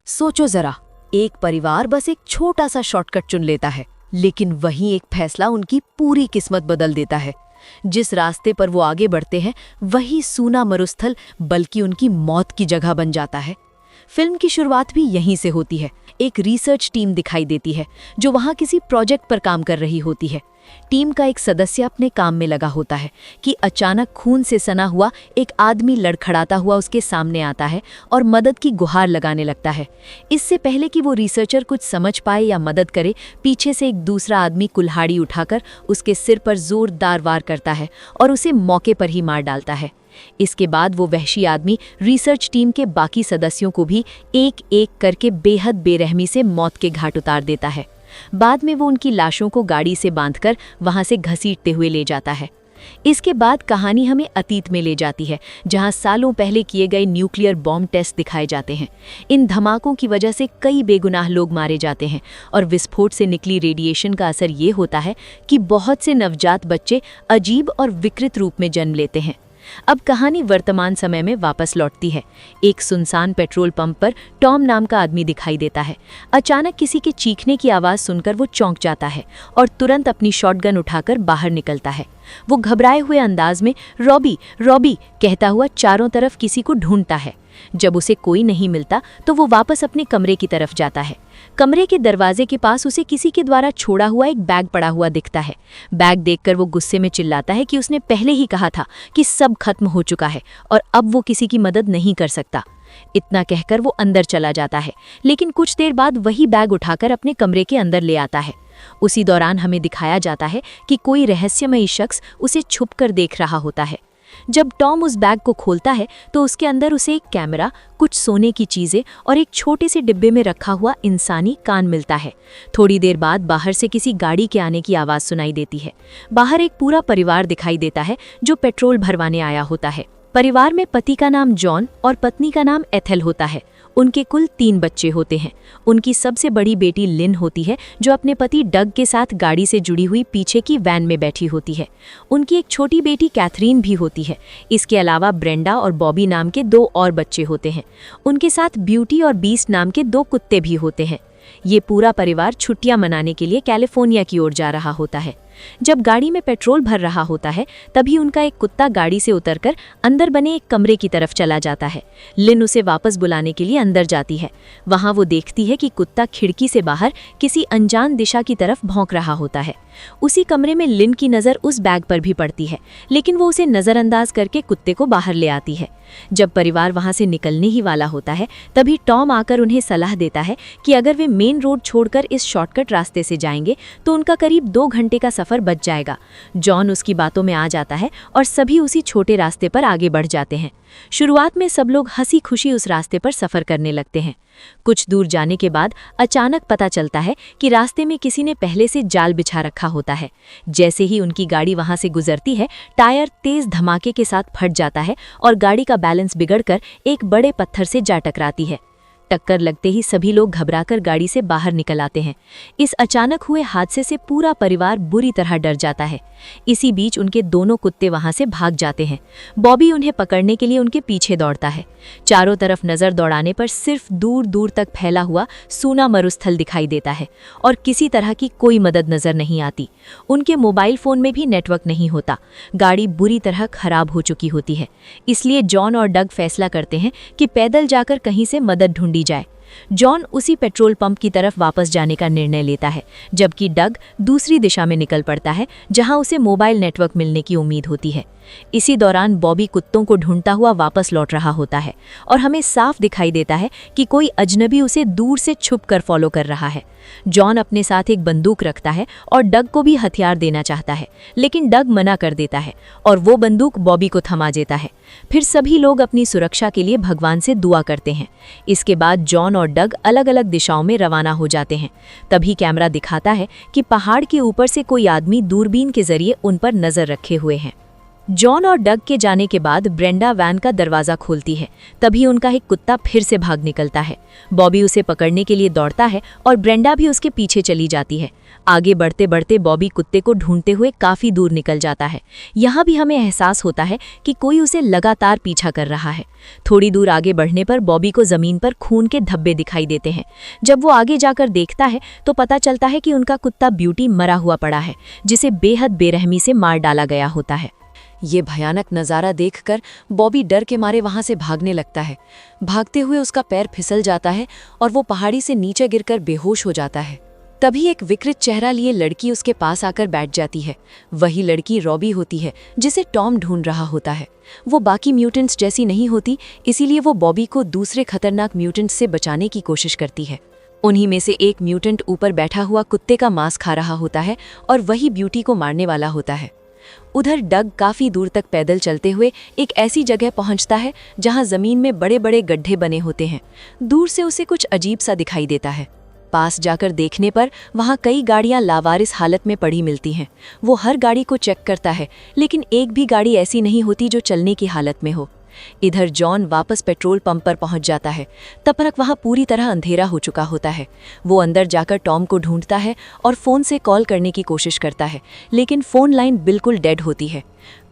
सोचो जरा, एक परिवार बस एक छोटा सा शॉर्टकट चुन लेता है, लेकिन वहीं एक फैसला उनकी पूरी किस्मत बदल देता है। जिस रास्ते पर वो आगे बढ़ते हैं, वही सूना मरुस्थल बल्कि उनकी मौत की जगह बन जाता है। फिल्म की शुरुआत भी यहीं से होती है। एक रिसर्च टीम दिखाई देती है जो वहां किसी प्रोजेक्ट पर काम कर रही होती है। टीम का एक सदस्य अपने काम में लगा होता है कि अचानक खून से सना हुआ एक आदमी लड़खड़ाता हुआ उसके सामने आता है और मदद की गुहार लगाने लगता है। इससे पहले कि वो रिसर्चर कुछ समझ पाए या मदद करे, पीछे से एक दूसरा आदमी कुल्हाड़ी उठाकर उसके सिर पर जोरदार वार करता है और उसे मौके पर ही मार डालता है। इसके बाद वो वहशी आदमी रिसर्च टीम के बाकी सदस्यों को भी एक एक करके बेहद बेरहमी से मौत के घाट उतार देता है। बाद में वो उनकी लाशों को गाड़ी से बांधकर वहां से घसीटते हुए ले जाता है। इसके बाद कहानी हमें अतीत में ले जाती है, जहां सालों पहले किए गए न्यूक्लियर बॉम्ब टेस्ट दिखाए जाते हैं। इन धमाकों की वजह से कई बेगुनाह लोग मारे जाते हैं और विस्फोट से निकली रेडिएशन का असर ये होता है कि बहुत से नवजात बच्चे अजीब और विकृत रूप में जन्म लेते हैं। अब कहानी वर्तमान समय में वापस लौटती है। एक सुनसान पेट्रोल पंप पर टॉम नाम का आदमी दिखाई देता है। अचानक किसी के चीखने की आवाज़ सुनकर वो चौंक जाता है और तुरंत अपनी शॉटगन उठाकर बाहर निकलता है। वो घबराए हुए अंदाज में रॉबी रॉबी कहता हुआ चारों तरफ किसी को ढूंढता है। जब उसे कोई नहीं मिलता तो वो वापस अपने कमरे की तरफ जाता है। कमरे के दरवाजे के पास उसे किसी के द्वारा छोड़ा हुआ एक बैग पड़ा हुआ दिखता है। बैग देखकर वो गुस्से में चिल्लाता है कि उसने पहले ही कहा था कि सब खत्म हो चुका है और अब वो किसी की मदद नहीं कर सकता। इतना कहकर वो अंदर चला जाता है, लेकिन कुछ देर बाद वही बैग उठाकर अपने कमरे के अंदर ले आता है। उसी दौरान हमें दिखाया जाता है कि कोई रहस्यमयी शख्स उसे छुपकर देख रहा होता है। जब टॉम उस बैग को खोलता है तो उसके अंदर उसे एक कैमरा, कुछ सोने की चीजें और एक छोटे से डिब्बे में रखा हुआ इंसानी कान मिलता है। थोड़ी देर बाद बाहर से किसी गाड़ी के आने की आवाज़ सुनाई देती है। बाहर एक पूरा परिवार दिखाई देता है जो पेट्रोल भरवाने आया होता है। परिवार में पति का नाम जॉन और पत्नी का नाम एथेल होता है। उनके कुल 3 बच्चे होते हैं। उनकी सबसे बड़ी बेटी लिन होती है जो अपने पति डग के साथ गाड़ी से जुड़ी हुई पीछे की वैन में बैठी होती है। उनकी एक छोटी बेटी कैथरीन भी होती है। इसके अलावा ब्रेंडा और बॉबी नाम के 2 और बच्चे होते हैं। उनके साथ ब्यूटी और बीस्ट नाम के 2 कुत्ते भी होते हैं। ये पूरा परिवार छुट्टियां मनाने के लिए कैलिफोर्निया की ओर जा रहा होता है। जब गाड़ी में पेट्रोल भर रहा होता है, तभी उनका एक कुत्ता गाड़ी से उतरकर अंदर बने एक कमरे की तरफ चला जाता है। लिन उसे वापस बुलाने के लिए अंदर जाती है। वहां वो देखती है कि कुत्ता खिड़की से बाहर किसी अनजान दिशा की तरफ भौंक रहा होता है। उसी कमरे में लिन की नज़र उस बैग पर भी पड़ती है, लेकिन वो उसे नज़रअंदाज करके कुत्ते को बाहर ले आती है। जब परिवार वहां से निकलने ही वाला होता है, तभी टॉम आकर उन्हें सलाह देता है कि अगर वे मेन रोड छोड़कर इस शॉर्टकट रास्ते से जाएंगे तो उनका करीब 2 घंटे का सफर बच जाएगा। जॉन उसकी बातों में आ जाता है और सभी उसी छोटे रास्ते पर आगे बढ़ जाते हैं। शुरुआत में सब लोग हंसी खुशी उस रास्ते पर सफर करने लगते हैं। कुछ दूर जाने के बाद अचानक पता चलता है कि रास्ते में किसी ने पहले से जाल बिछा रखा होता है। जैसे ही उनकी गाड़ी वहां से गुजरती है, टायर तेज धमाके के साथ फट जाता है और गाड़ी का बैलेंस बिगड़कर एक बड़े पत्थर से जा टकराती है। टक्कर लगते ही सभी लोग घबराकर गाड़ी से बाहर निकल आते हैं। इस अचानक हुए हादसे से पूरा परिवार बुरी तरह डर जाता है। इसी बीच उनके दोनों कुत्ते वहां से भाग जाते हैं। बॉबी उन्हें पकड़ने के लिए उनके पीछे दौड़ता है। चारों तरफ नजर दौड़ाने पर सिर्फ दूर दूर तक फैला हुआ सूना मरुस्थल दिखाई देता है और किसी तरह की कोई मदद नजर नहीं आती। उनके मोबाइल फोन में भी नेटवर्क नहीं होता। गाड़ी बुरी तरह खराब हो चुकी होती है। इसलिए जॉन और डग फैसला करते हैं कि पैदल जाकर कहीं से मदद ढूंढी जाए। जॉन उसी पेट्रोल पंप की तरफ वापस जाने का निर्णय लेता है, जबकि डग दूसरी दिशा में निकल पड़ता है जहां उसे मोबाइल नेटवर्क मिलने की उम्मीद होती है। इसी दौरान बॉबी कुत्तों को ढूंढता हुआ वापस लौट रहा होता है और हमें साफ दिखाई देता है कि कोई अजनबी उसे दूर से छुपकर फॉलो कर रहा है। जॉन अपने साथ एक बंदूक रखता है और डग को भी हथियार देना चाहता है, लेकिन डग मना कर देता है और वो बंदूक बॉबी को थमा देता है। फिर सभी लोग अपनी सुरक्षा के लिए भगवान से दुआ करते हैं। इसके बाद जॉन और डग अलग अलग दिशाओं में रवाना हो जाते हैं। तभी कैमरा दिखाता है कि पहाड़ के ऊपर से कोई आदमी दूरबीन के जरिए उन पर नजर रखे हुए हैं। जॉन और डग के जाने के बाद ब्रेंडा वैन का दरवाजा खोलती है। तभी उनका एक कुत्ता फिर से भाग निकलता है। बॉबी उसे पकड़ने के लिए दौड़ता है और ब्रेंडा भी उसके पीछे चली जाती है। आगे बढ़ते बढ़ते बॉबी कुत्ते को ढूंढते हुए काफी दूर निकल जाता है। यहाँ भी हमें एहसास होता है कि कोई उसे लगातार पीछा कर रहा है। थोड़ी दूर आगे बढ़ने पर बॉबी को जमीन पर खून के धब्बे दिखाई देते हैं। जब वो आगे जाकर देखता है तो पता चलता है कि उनका कुत्ता ब्यूटी मरा हुआ पड़ा है, जिसे बेहद बेरहमी से मार डाला गया होता है। ये भयानक नज़ारा देखकर बॉबी डर के मारे वहां से भागने लगता है। भागते हुए उसका पैर फिसल जाता है और वो पहाड़ी से नीचे गिरकर बेहोश हो जाता है। तभी एक विकृत चेहरा लिए लड़की उसके पास आकर बैठ जाती है। वही लड़की रॉबी होती है, जिसे टॉम ढूंढ रहा होता है। वो बाकी म्यूटेंट्स जैसी नहीं होती, इसीलिए वो बॉबी को दूसरे खतरनाक म्यूटेंट्स से बचाने की कोशिश करती है। उन्हीं में से एक म्यूटेंट ऊपर बैठा हुआ कुत्ते का मांस खा रहा होता है और वही ब्यूटी को मारने वाला होता है। उधर डग काफी दूर तक पैदल चलते हुए एक ऐसी जगह पहुंचता है जहां जमीन में बड़े बड़े गड्ढे बने होते हैं। दूर से उसे कुछ अजीब सा दिखाई देता है। पास जाकर देखने पर वहां कई गाड़ियां लावारिस हालत में पड़ी मिलती हैं। वो हर गाड़ी को चेक करता है, लेकिन एक भी गाड़ी ऐसी नहीं होती जो चलने की हालत में हो। इधर जॉन वापस पेट्रोल पंप पर पहुंच जाता है। तब तक वहां पूरी तरह अंधेरा हो चुका होता है। वो अंदर जाकर टॉम को ढूंढता है और फोन से कॉल करने की कोशिश करता है, लेकिन फोन लाइन बिल्कुल डेड होती है।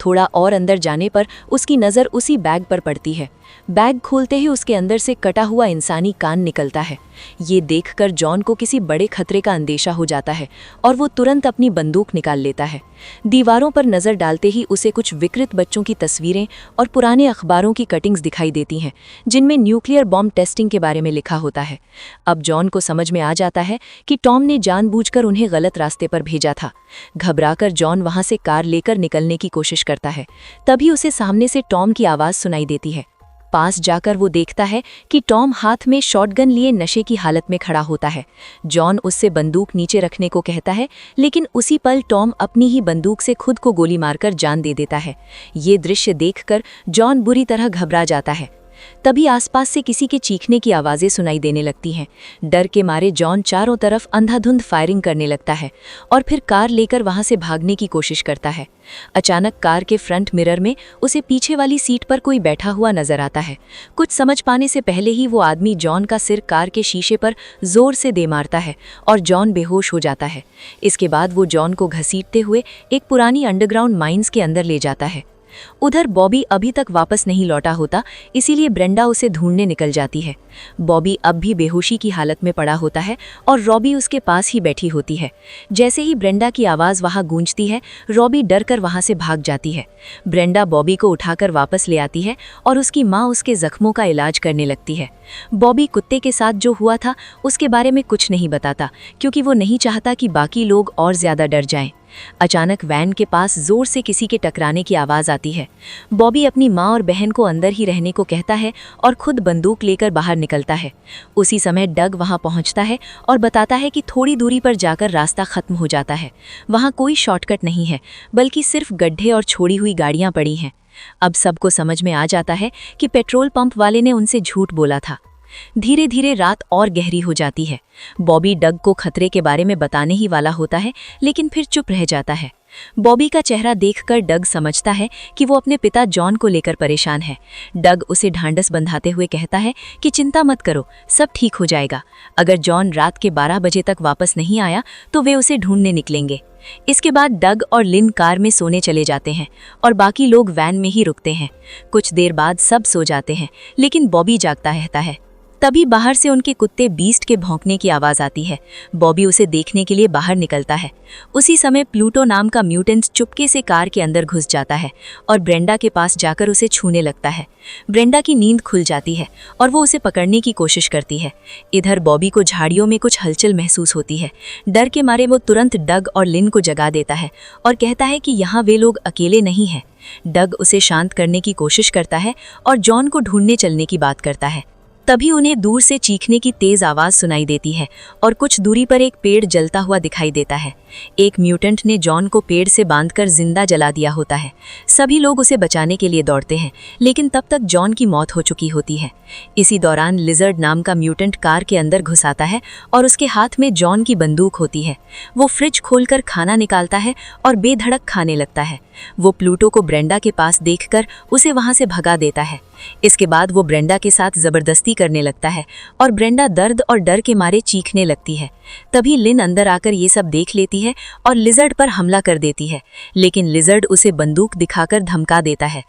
थोड़ा और अंदर जाने पर उसकी नज़र उसी बैग पर पड़ती है। बैग खोलते ही उसके अंदर से कटा हुआ इंसानी कान निकलता है। ये देखकर जॉन को किसी बड़े खतरे का अंदेशा हो जाता है और वो तुरंत अपनी बंदूक निकाल लेता है। दीवारों पर नज़र डालते ही उसे कुछ विकृत बच्चों की तस्वीरें और पुराने अखबारों की कटिंग्स दिखाई देती हैं, जिनमें न्यूक्लियर बॉम्ब टेस्टिंग के बारे में लिखा होता है। अब जॉन को समझ में आ जाता है कि टॉम ने जानबूझकर उन्हें गलत रास्ते पर भेजा था। घबराकर जॉन वहां से कार लेकर निकलने की कोशिश करता है। तभी उसे सामने से टॉम की आवाज़ सुनाई देती है। पास जाकर वो देखता है कि टॉम हाथ में शॉटगन लिए नशे की हालत में खड़ा होता है। जॉन उससे बंदूक नीचे रखने को कहता है, लेकिन उसी पल टॉम अपनी ही बंदूक से खुद को गोली मारकर जान दे देता है। ये दृश्य देखकर जॉन बुरी तरह घबरा जाता है। तभी आसपास से किसी के चीखने की आवाज़ें सुनाई देने लगती हैं। डर के मारे जॉन चारों तरफ अंधाधुंध फायरिंग करने लगता है और फिर कार लेकर वहां से भागने की कोशिश करता है। अचानक कार के फ्रंट मिरर में उसे पीछे वाली सीट पर कोई बैठा हुआ नजर आता है। कुछ समझ पाने से पहले ही वो आदमी जॉन का सिर कार के शीशे पर जोर से दे मारता है और जॉन बेहोश हो जाता है। इसके बाद वो जॉन को घसीटते हुए एक पुरानी अंडरग्राउंड माइंस के अंदर ले जाता है। उधर बॉबी अभी तक वापस नहीं लौटा होता, इसीलिए ब्रेंडा उसे ढूंढने निकल जाती है। बॉबी अब भी बेहोशी की हालत में पड़ा होता है और रॉबी उसके पास ही बैठी होती है। जैसे ही ब्रेंडा की आवाज़ वहां गूंजती है, रॉबी डर कर वहां से भाग जाती है। ब्रेंडा बॉबी को उठाकर वापस ले आती है और उसकी माँ उसके जख्मों का इलाज करने लगती है। बॉबी कुत्ते के साथ जो हुआ था उसके बारे में कुछ नहीं बताता, क्योंकि वो नहीं चाहता कि बाकी लोग और ज्यादा डर जाएं। अचानक वैन के पास जोर से किसी के टकराने की आवाज़ आती है। बॉबी अपनी माँ और बहन को अंदर ही रहने को कहता है और खुद बंदूक लेकर बाहर निकलता है। उसी समय डग वहां पहुंचता है और बताता है कि थोड़ी दूरी पर जाकर रास्ता खत्म हो जाता है। वहां कोई शॉर्टकट नहीं है, बल्कि सिर्फ गड्ढे और छोड़ी हुई गाड़ियां पड़ी हैं। अब सबको समझ में आ जाता है कि पेट्रोल पंप वाले ने उनसे झूठ बोला था। धीरे धीरे रात और गहरी हो जाती है। बॉबी डग को खतरे के बारे में बताने ही वाला होता है, लेकिन फिर चुप रह जाता है। बॉबी का चेहरा देखकर डग समझता है कि वो अपने पिता जॉन को लेकर परेशान है। डग उसे ढांढस बंधाते हुए कहता है कि चिंता मत करो, सब ठीक हो जाएगा। अगर जॉन रात के 12 बजे तक वापस नहीं आया तो वे उसे ढूंढने निकलेंगे। इसके बाद डग और लिन कार में सोने चले जाते हैं और बाकी लोग वैन में ही रुकते हैं। कुछ देर बाद सब सो जाते हैं, लेकिन बॉबी जागता रहता है। तभी बाहर से उनके कुत्ते बीस्ट के भौंकने की आवाज़ आती है। बॉबी उसे देखने के लिए बाहर निकलता है। उसी समय प्लूटो नाम का म्यूटेंट चुपके से कार के अंदर घुस जाता है और ब्रेंडा के पास जाकर उसे छूने लगता है। ब्रेंडा की नींद खुल जाती है और वो उसे पकड़ने की कोशिश करती है। इधर बॉबी को झाड़ियों में कुछ हलचल महसूस होती है। डर के मारे वो तुरंत डग और लिन को जगा देता है और कहता है कि यहाँ वे लोग अकेले नहीं हैं। डग उसे शांत करने की कोशिश करता है और जॉन को ढूंढने चलने की बात करता है। तभी उन्हें दूर से चीखने की तेज आवाज सुनाई देती है और कुछ दूरी पर एक पेड़ जलता हुआ दिखाई देता है। एक म्यूटेंट ने जॉन को पेड़ से बांधकर जिंदा जला दिया होता है। सभी लोग उसे बचाने के लिए दौड़ते हैं, लेकिन तब तक जॉन की मौत हो चुकी होती है। इसी दौरान लिजर्ड नाम का म्यूटेंट कार के अंदर घुस आता है और उसके हाथ में जॉन की बंदूक होती है। वो फ्रिज खोलकर खाना निकालता है और बेधड़क खाने लगता है। वो प्लूटो को ब्रेंडा के पास देखकर उसे वहां से भगा देता है। इसके बाद वो ब्रेंडा के साथ जबरदस्ती करने लगता है और ब्रेंडा दर्द और डर के मारे चीखने लगती है। तभी लिन अंदर आकर ये सब देख लेती है और लिजर्ड पर हमला कर देती है, लेकिन लिजर्ड उसे बंदूक दिखाकर धमका देता है।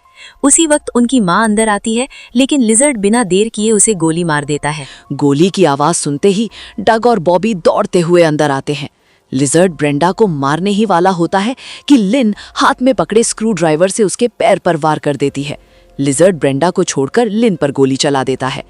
उसी वक्त उनकी मां अंदर आती है, लेकिन लिजर्ड बिना देर किए उसे गोली मार देता है। गोली की आवाज सुनते ही डग और बॉबी दौड़ते हुए अंदर आते हैं। लिजर्ड ब्रेंडा को मारने ही वाला होता है कि लिन हाथ में पकड़े स्क्रू ड्राइवर से उसके पैर पर वार कर देती है। लिजर्ड ब्रेंडा को छोड़कर लिन पर गोली चला देता है।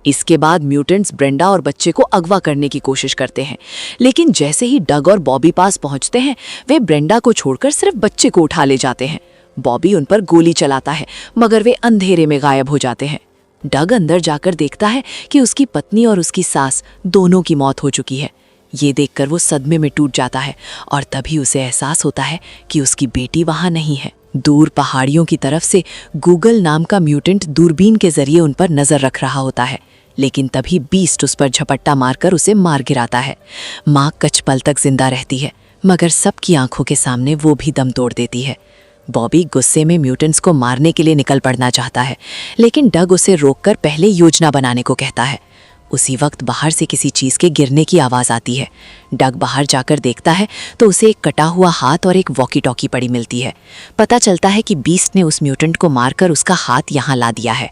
इसके बाद म्यूटेंट्स ब्रेंडा और बच्चे को अगवा करने की कोशिश करते हैं, लेकिन जैसे ही डग और बॉबी पास पहुंचते हैं, वे ब्रेंडा को छोड़कर सिर्फ बच्चे को उठा ले जाते हैं। बॉबी उन पर गोली चलाता है, मगर वे अंधेरे में गायब हो जाते हैं। डग अंदर जाकर देखता है कि उसकी पत्नी और उसकी सास दोनों की मौत हो चुकी है। ये देखकर वो सदमे में टूट जाता है और तभी उसे एहसास होता है कि उसकी बेटी वहां नहीं है। दूर पहाड़ियों की तरफ से गूगल नाम का म्यूटेंट दूरबीन के जरिए उन पर नजर रख रहा होता है, लेकिन तभी बीस्ट उस पर झपट्टा मारकर उसे मार गिराता है। माँ कुछ पल तक जिंदा रहती है, मगर सबकी आंखों के सामने वो भी दम तोड़ देती है। बॉबी गुस्से में म्यूटेंट्स को मारने के लिए निकल पड़ना चाहता है, लेकिन डग उसे रोककर पहले योजना बनाने को कहता है। उसी वक्त बाहर से किसी चीज के गिरने की आवाज आती है। डग बाहर जाकर देखता है तो उसे एक कटा हुआ हाथ और एक वॉकी टॉकी पड़ी मिलती है। पता चलता है कि बीस्ट ने उस म्यूटेंट को मारकर उसका हाथ यहाँ ला दिया है।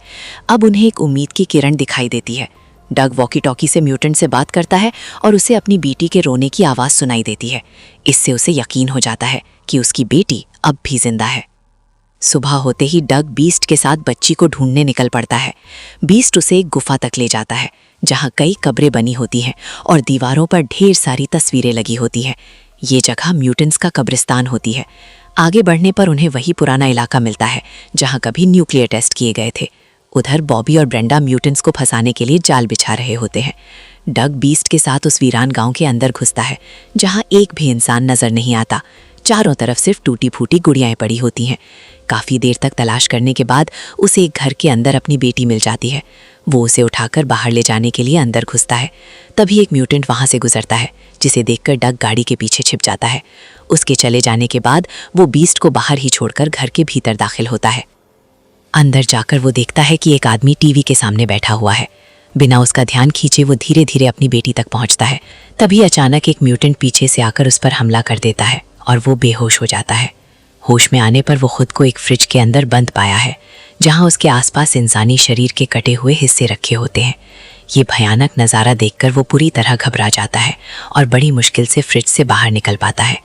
अब उन्हें एक उम्मीद की किरण दिखाई देती है। डग वॉकी टॉकी से म्यूटेंट से बात करता है और उसे अपनी बेटी के रोने की आवाज सुनाई देती है। इससे उसे यकीन हो जाता है कि उसकी बेटी अब भी जिंदा है। सुबह होते ही डग बीस्ट के साथ बच्ची को ढूंढने निकल पड़ता है। बीस्ट उसे एक गुफा तक ले जाता है, जहां कई कब्रें बनी होती हैं और दीवारों पर ढेर सारी तस्वीरें लगी होती हैं। ये जगह म्यूटेंट्स का कब्रिस्तान होती है। आगे बढ़ने पर उन्हें वही पुराना इलाका मिलता है जहां कभी न्यूक्लियर टेस्ट किए गए थे। उधर बॉबी और ब्रेंडा म्यूटेंट्स को फंसाने के लिए जाल बिछा रहे होते हैं। डग बीस्ट के साथ उस वीरान गांव के अंदर घुसता है, जहां एक भी इंसान नजर नहीं आता। चारों तरफ सिर्फ टूटी फूटी गुड़ियाएं पड़ी होती हैं। काफी देर तक तलाश करने के बाद उसे एक घर के अंदर अपनी बेटी मिल जाती है। वो उसे उठाकर बाहर ले जाने के लिए अंदर घुसता है। तभी एक म्यूटेंट वहां से गुजरता है, जिसे देखकर डग गाड़ी के पीछे छिप जाता है। उसके चले जाने के बाद वो बीस्ट को बाहर ही छोड़कर घर के भीतर दाखिल होता है। अंदर जाकर वो देखता है कि एक आदमी टीवी के सामने बैठा हुआ है। बिना उसका ध्यान खींचे वो धीरे धीरे अपनी बेटी तक पहुंचता है। तभी अचानक एक म्यूटेंट पीछे से आकर उस पर हमला कर देता है और वो बेहोश हो जाता है। होश में आने पर वो खुद को एक फ्रिज के अंदर बंद पाया है, जहां उसके आसपास इंसानी शरीर के कटे हुए हिस्से रखे होते हैं। ये भयानक नज़ारा देखकर वो पूरी तरह घबरा जाता है और बड़ी मुश्किल से फ्रिज से बाहर निकल पाता है।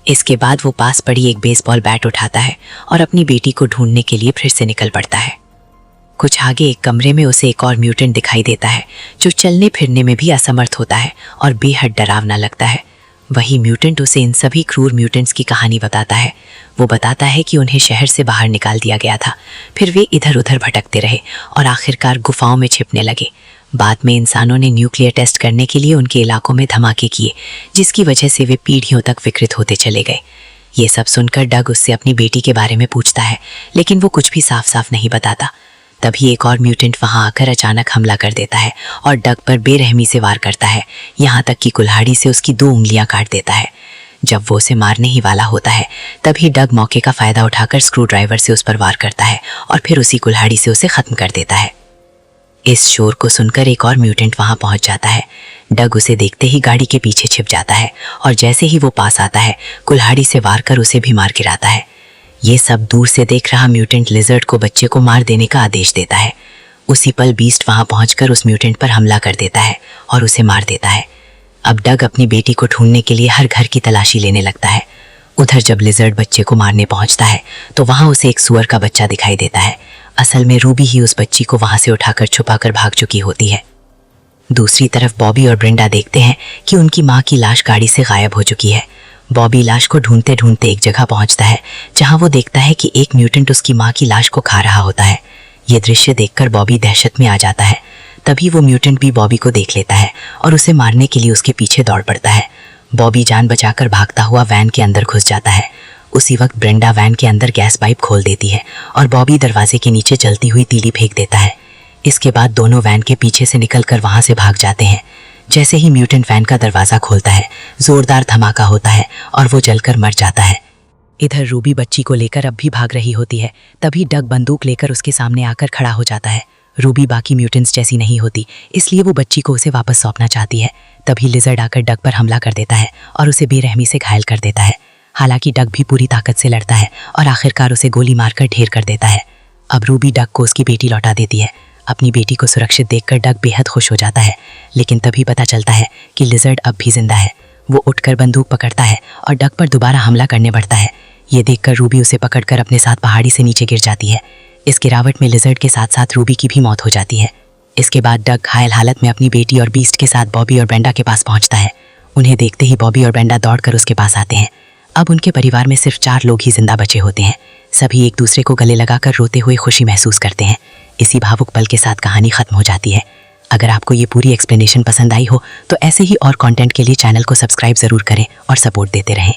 इसके बाद वो पास पड़ी एक बेसबॉल बैट उठाता है और अपनी बेटी को ढूंढने के लिए फिर से निकल पड़ता है। कुछ आगे एक कमरे में उसे एक और म्यूटेंट दिखाई देता है, जो चलने फिरने में भी असमर्थ होता है और बेहद डरावना लगता है। वही म्यूटेंट उसे इन सभी क्रूर म्यूटेंट्स की कहानी बताता है। वो बताता है कि उन्हें शहर से बाहर निकाल दिया गया था, फिर वे इधर उधर भटकते रहे और आखिरकार गुफाओं में छिपने लगे। बाद में इंसानों ने न्यूक्लियर टेस्ट करने के लिए उनके इलाकों में धमाके किए, जिसकी वजह से वे पीढ़ियों तक विकृत होते चले गए। ये सब सुनकर डग उससे अपनी बेटी के बारे में पूछता है, लेकिन वो कुछ भी साफ साफ नहीं बताता। तभी एक और म्यूटेंट वहां आकर अचानक हमला कर देता है और डग पर बेरहमी से वार करता है, यहाँ तक कि कुल्हाड़ी से उसकी 2 उंगलियां काट देता है। जब वो उसे मारने ही वाला होता है, तभी डग मौके का फायदा उठाकर स्क्रू ड्राइवर से उस पर वार करता है और फिर उसी कुल्हाड़ी से उसे खत्म कर देता है। इस शोर को सुनकर एक और म्यूटेंट वहां पहुंच जाता है। डग उसे देखते ही गाड़ी के पीछे छिप जाता है और जैसे ही वो पास आता है, कुल्हाड़ी से वार कर उसे भी मार गिराता है। ये सब दूर से देख रहा म्यूटेंट लिजर्ड को बच्चे को मार देने का आदेश देता है। उसी पल बीस्ट वहां पहुंचकर उस म्यूटेंट पर हमला कर देता है और उसे मार देता है। अब डग अपनी बेटी को ढूंढने के लिए हर घर की तलाशी लेने लगता है। उधर जब लिजर्ड बच्चे को मारने पहुंचता है, तो वहां उसे एक सुअर का बच्चा दिखाई देता है। असल में रूबी ही उस बच्ची को वहां से उठाकर छुपाकर भाग चुकी होती है। दूसरी तरफ बॉबी और ब्रेंडा देखते हैं कि उनकी माँ की लाश गाड़ी से गायब हो चुकी है। बॉबी लाश को ढूंढते ढूंढते एक जगह पहुंचता है, जहां वो देखता है कि एक म्यूटेंट उसकी माँ की लाश को खा रहा होता है। ये दृश्य देखकर बॉबी दहशत में आ जाता है। तभी वो म्यूटेंट भी बॉबी को देख लेता है और उसे मारने के लिए उसके पीछे दौड़ पड़ता है। बॉबी जान बचाकर भागता हुआ वैन के अंदर घुस जाता है। उसी वक्त ब्रेंडा वैन के अंदर गैस पाइप खोल देती है और बॉबी दरवाजे के नीचे जलती हुई तीली फेंक देता है। इसके बाद दोनों वैन के पीछे से निकलकर वहां से भाग जाते हैं। जैसे ही म्यूटेंट वैन का दरवाजा खोलता है, जोरदार धमाका होता है और वो जलकर मर जाता है। इधर रूबी बच्ची को लेकर अब भी भाग रही होती है। तभी डग बंदूक लेकर उसके सामने आकर खड़ा हो जाता है। रूबी बाकी म्यूटेंट्स जैसी नहीं होती, इसलिए वो बच्ची को उसे वापस सौंपना चाहती है। तभी लिजर्ड आकर डग पर हमला कर देता है और उसे बेरहमी से घायल कर देता है। हालांकि डग भी पूरी ताकत से लड़ता है और आखिरकार उसे गोली मारकर ढेर कर देता है। अब रूबी डग को उसकी बेटी लौटा देती है। अपनी बेटी को सुरक्षित देखकर डग बेहद खुश हो जाता है, लेकिन तभी पता चलता है कि लिजर्ड अब भी जिंदा है। वो उठकर बंदूक पकड़ता है और डग पर दोबारा हमला करने बढ़ता है। ये देखकर रूबी उसे पकड़कर अपने साथ पहाड़ी से नीचे गिर जाती है। इस गिरावट में लिजर्ड के साथ साथ रूबी की भी मौत हो जाती है। इसके बाद डग घायल हालत में अपनी बेटी और बीस्ट के साथ बॉबी और ब्रेंडा के पास पहुंचता है। उन्हें देखते ही बॉबी और ब्रेंडा दौड़कर उसके पास आते हैं। अब उनके परिवार में सिर्फ 4 लोग ही जिंदा बचे होते हैं। सभी एक दूसरे को गले लगाकर रोते हुए खुशी महसूस करते हैं। इसी भावुक पल के साथ कहानी खत्म हो जाती है। अगर आपको ये पूरी एक्सप्लेनेशन पसंद आई हो तो ऐसे ही और कंटेंट के लिए चैनल को सब्सक्राइब ज़रूर करें और सपोर्ट देते रहें।